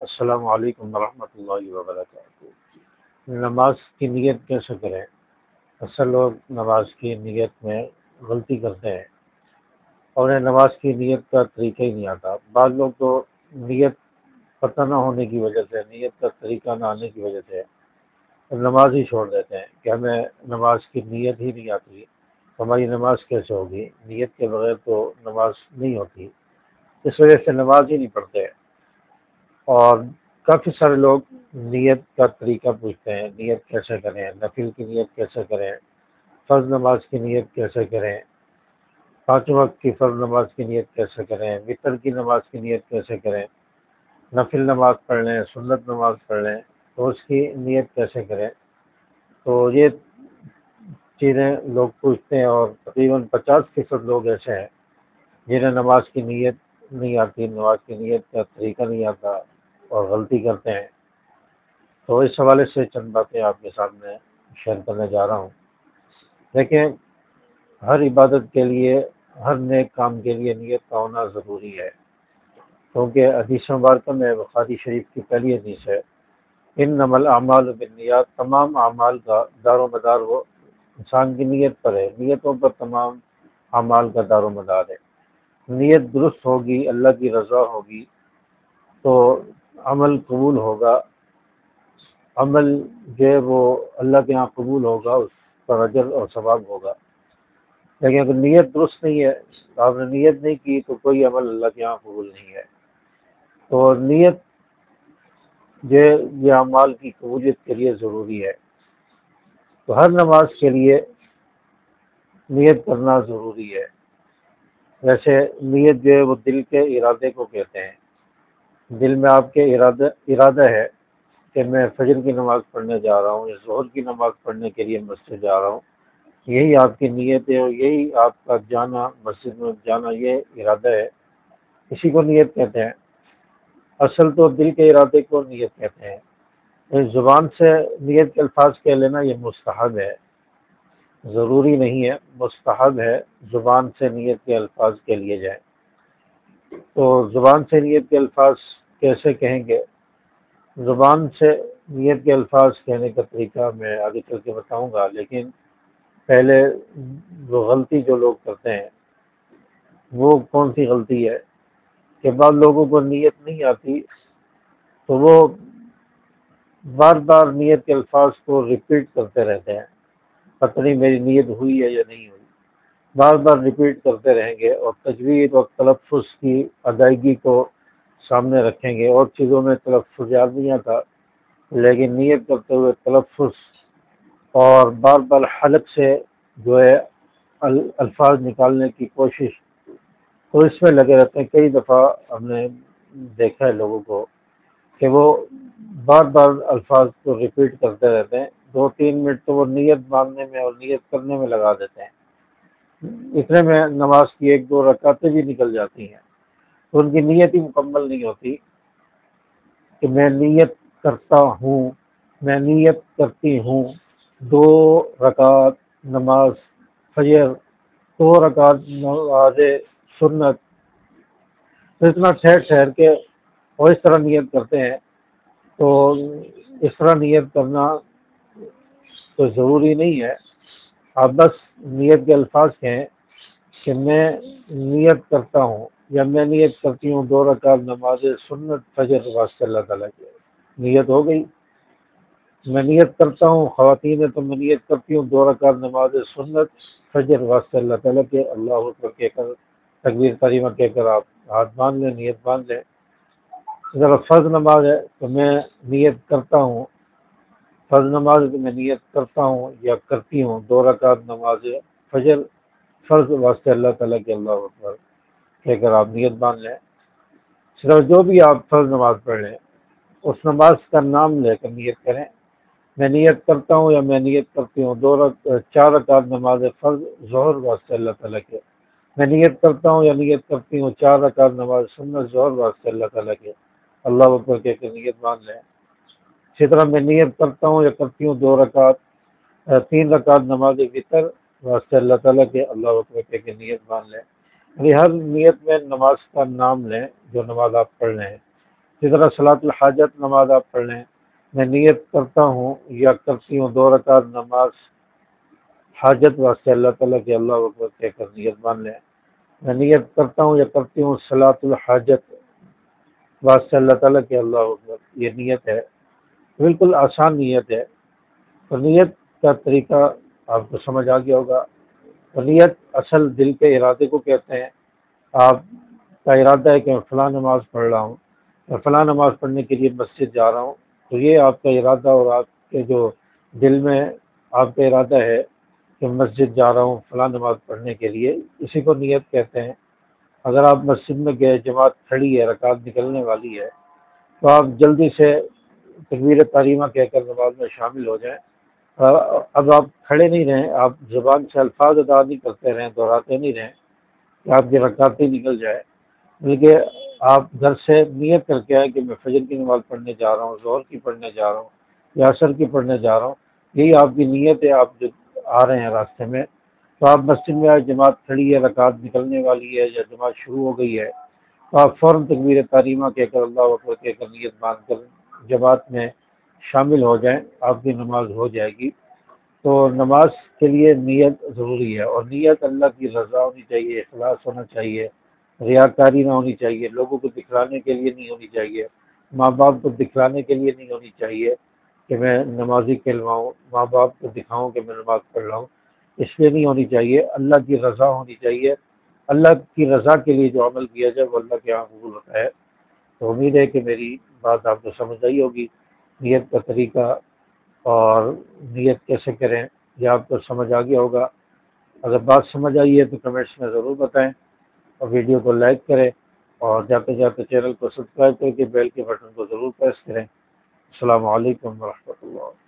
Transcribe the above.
السلام علیکم ورحمۃ اللہ وبرکاتہ۔ نماز کی نیت کیسے کریں؟ اکثر لوگ نماز کی نیت میں غلطی کرتے ہیں اور انہیں نماز کی نیت کا طریقہ ہی نہیں آتا۔ بعض لوگ تو نیت پتہ نہ ہونے کی وجہ سے، نیت کا طریقہ نہ آنے کی وجہ سے نماز ہی چھوڑ دیتے ہیں کہ ہمیں نماز کی نیت ہی نہیں آتی، تو ہماری نماز کیسے ہوگی؟ نیت کے بغیر تو نماز نہیں ہوتی، اس وجہ سے نماز ہی نہیں پڑھتے۔ اور کافی سارے لوگ نیت کا طریقہ پوچھتے ہیں، نیت کیسے کریں، نفل کی نیت کیسے کریں، فرض نماز کی نیت کیسے کریں، پانچوں وقت کی فرض نماز کی نیت کیسے کریں، وطر کی نماز کی نیت کیسے کریں، نفل نماز پڑھ لیں، سنت نماز پڑھ لیں تو اس کی نیت کیسے کریں؟ تو یہ چیزیں لوگ پوچھتے ہیں، اور تقریباً 50% لوگ ایسے ہیں جنہیں نماز کی نیت نہیں آتی، نماز کی نیت کا طریقہ نہیں آتا اور غلطی کرتے ہیں۔ تو اس حوالے سے چند باتیں آپ کے سامنے شیئر کرنے جا رہا ہوں۔ دیکھیں، ہر عبادت کے لیے، ہر نیک کام کے لیے نیت کا ہونا ضروری ہے، کیونکہ حدیث مبارکہ میں بخاری شریف کی پہلی حدیث ہے، انما الاعمال بالنیات، تمام اعمال کا دار و مدار وہ انسان کی نیت پر ہے، نیتوں پر تمام اعمال کا دار و مدار ہے۔ نیت درست ہوگی، اللہ کی رضا ہوگی تو عمل قبول ہوگا، عمل جو ہے وہ اللہ کے ہاں قبول ہوگا، اس پر اجر اور ثواب ہوگا۔ لیکن اگر نیت درست نہیں ہے، آپ نے نیت نہیں کی تو کوئی عمل اللہ کے ہاں قبول نہیں ہے۔ تو نیت جو یہ اعمال کی قبولیت کے لیے ضروری ہے، تو ہر نماز کے لیے نیت کرنا ضروری ہے۔ ویسے نیت جو ہے وہ دل کے ارادے کو کہتے ہیں۔ دل میں آپ کے ارادہ ہے کہ میں فجر کی نماز پڑھنے جا رہا ہوں یا ظہر کی نماز پڑھنے کے لیے مسجد جا رہا ہوں، یہی آپ کی نیت ہے اور یہی آپ کا جانا، مسجد میں جانا، یہ ارادہ ہے، اسی کو نیت کہتے ہیں۔ اصل تو دل کے ارادے کو نیت کہتے ہیں۔ زبان سے نیت کے الفاظ کہہ لینا یہ مستحب ہے، ضروری نہیں ہے، مستحب ہے زبان سے نیت کے الفاظ کے لیے جائیں۔ تو زبان سے نیت کے الفاظ کیسے کہیں گے؟ زبان سے نیت کے الفاظ کہنے کا طریقہ میں آگے چل کے بتاؤں گا، لیکن پہلے وہ غلطی جو لوگ کرتے ہیں وہ کون سی غلطی ہے کہ بعض لوگوں کو نیت نہیں آتی تو وہ بار بار نیت کے الفاظ کو ریپیٹ کرتے رہتے ہیں، پتہ نہیں میری نیت ہوئی ہے یا نہیں ہوئی، بار بار ریپیٹ کرتے رہیں گے اور تجوید اور تلفظ کی ادائیگی کو سامنے رکھیں گے، اور چیزوں میں تلفظ یاد نہیں آتا لیکن نیت کرتے ہوئے تلفظ اور بار بار حلق سے جو ہے الفاظ نکالنے کی کوشش، تو اس میں لگے رہتے ہیں۔ کئی دفعہ ہم نے دیکھا ہے لوگوں کو کہ وہ بار بار الفاظ کو ریپیٹ کرتے رہتے ہیں، 2-3 منٹ تو وہ نیت باندھنے میں اور نیت کرنے میں لگا دیتے ہیں، اتنے میں نماز کی 1-2 رکعتیں بھی نکل جاتی ہیں، تو ان کی نیت ہی مکمل نہیں ہوتی کہ میں نیت کرتا ہوں، میں نیت کرتی ہوں 2 رکعت نماز فجر، 2 رکعت نماز سنت، تو اتنا ٹھہر ٹھہر کے اور اس طرح نیت کرتے ہیں۔ تو اس طرح نیت کرنا تو ضروری نہیں ہے، آپ بس نیت کے الفاظ کہیں کہ میں نیت کرتا ہوں یا میں نیت کرتی ہوں 2 رکعت نماز سنت فجر واسطے اللہ تعالیٰ کی، نیت ہو گئی۔ میں نیت کرتا ہوں، خواتین ہے تو میں نیت کرتی ہوں 2 رکعت نماز سنت فجر واسطے اللہ تعالیٰ کے، اللہ اکبر کہہ کر تکبیر کریمہ کہہ کر آپ ہاتھ باندھ لیں، نیت باندھ لیں۔ اگر فرض نماز ہے تو میں نیت کرتا ہوں، فرض نماز میں نیت کرتا ہوں یا کرتی ہوں 2 رکعت نماز فجر فرض واسطے اللہ تعالیٰ کے، اللہ اکبر کہہ کر آپ نیت باندھ لیں۔ صرف جو بھی آپ فرض نماز پڑھ لیں اس نماز کا نام لے کر نیت کریں، میں نیت کرتا ہوں یا میں نیت کرتی ہوں 4 رکعت نماز فرض ظہر واسطے اللہ تعالیٰ کے، میں نیت کرتا ہوں یا نیت کرتی ہوں 4 رکعت نماز سنت ظہر واسطے اللہ تعالیٰ کے، اللہ اکبر کہہ کے نیت باندھ لیں۔ اسی طرح میں نیت کرتا ہوں یا کرتی ہوں 3 رکعت نماز وطر واسطے اللہ تعالیٰ کے، اللہ اکبر کہہ کے نیت باندھ لیں۔ یعنی ہر نیت میں نماز کا نام لیں جو نماز آپ پڑھ رہے ہیں۔ جس طرح صلاۃ الحاجت نماز آپ پڑھ لیں، میں نیت کرتا ہوں یا کرتی ہوں 2 رکعت نماز حاجت واسطے اللہ تعالیٰ کے اللہ اکبر کہہ کر نیت مان لیں، میں نیت کرتا ہوں یا کرتی ہوں صلاۃ الحاجت واسطے اللہ تعالیٰ کے اللہ اکبر، یہ نیت ہے، بالکل آسان نیت ہے۔ اور نیت کا طریقہ آپ کو سمجھ آ گیا ہوگا۔ اور نیت اصل دل کے ارادے کو کہتے ہیں۔ آپ کا ارادہ ہے کہ میں فلاں نماز پڑھ رہا ہوں، میں فلاں نماز پڑھنے کے لیے مسجد جا رہا ہوں، تو یہ آپ کا ارادہ اور آپ کے جو دل میں آپ کا ارادہ ہے کہ مسجد جا رہا ہوں فلاں نماز پڑھنے کے لیے، اسی کو نیت کہتے ہیں۔ اگر آپ مسجد میں گئے، جماعت کھڑی ہے، رکعت نکلنے والی ہے، تو آپ جلدی سے تکبیر تحریمہ کہہ کر نماز میں شامل ہو جائیں۔ اب آپ کھڑے نہیں رہیں، آپ زبان سے الفاظ ادا نہیں کرتے رہیں، دہراتے نہیں رہیں کہ آپ کی رکعتیں نکل جائے، بلکہ آپ گھر سے نیت کر کے آئے کہ میں فجر کی نماز پڑھنے جا رہا ہوں، ظہر کی پڑھنے جا رہا ہوں یا عصر کی پڑھنے جا رہا ہوں، یہی آپ کی نیت ہے۔ آپ جو آ رہے ہیں راستے میں، تو آپ مسجد میں آئے، جماعت کھڑی ہے، رکعت نکلنے والی ہے یا جماعت شروع ہو گئی ہے، تو آپ فوراً تکبیر تحریمہ کہہ کر اللہ اکبر کہہ کر نیت باندھ کر جماعت میں شامل ہو جائیں، آپ کی نماز ہو جائے گی۔ تو نماز کے لیے نیت ضروری ہے، اور نیت اللہ کی رضا ہونی چاہیے، اخلاص ہونا چاہیے، ریاکاری نہ ہونی چاہیے، لوگوں کو دکھلانے کے لیے نہیں ہونی چاہیے، ماں باپ کو دکھلانے کے لیے نہیں ہونی چاہیے کہ میں نمازی کہلواؤں، ماں باپ کو دکھاؤں کہ میں نماز پڑھ رہا ہوں، اس لیے نہیں ہونی چاہیے۔ اللہ کی رضا ہونی چاہیے۔ اللہ کی رضا کے لیے جو عمل کیا جائے وہ اللہ کے یہاں قبول ہوتا ہے۔ تو امید ہے کہ میری بات آپ کو سمجھ آئی ہوگی، نیت کا طریقہ اور نیت کیسے کریں یہ آپ کو سمجھ آ گیا ہوگا۔ اگر بات سمجھ آئی ہے تو کمنٹس میں ضرور بتائیں، اور ویڈیو کو لائک کریں، اور جاتے جاتے چینل کو سبسکرائب کر کے بیل کے بٹن کو ضرور پریس کریں۔ السلام علیکم ورحمۃ اللہ۔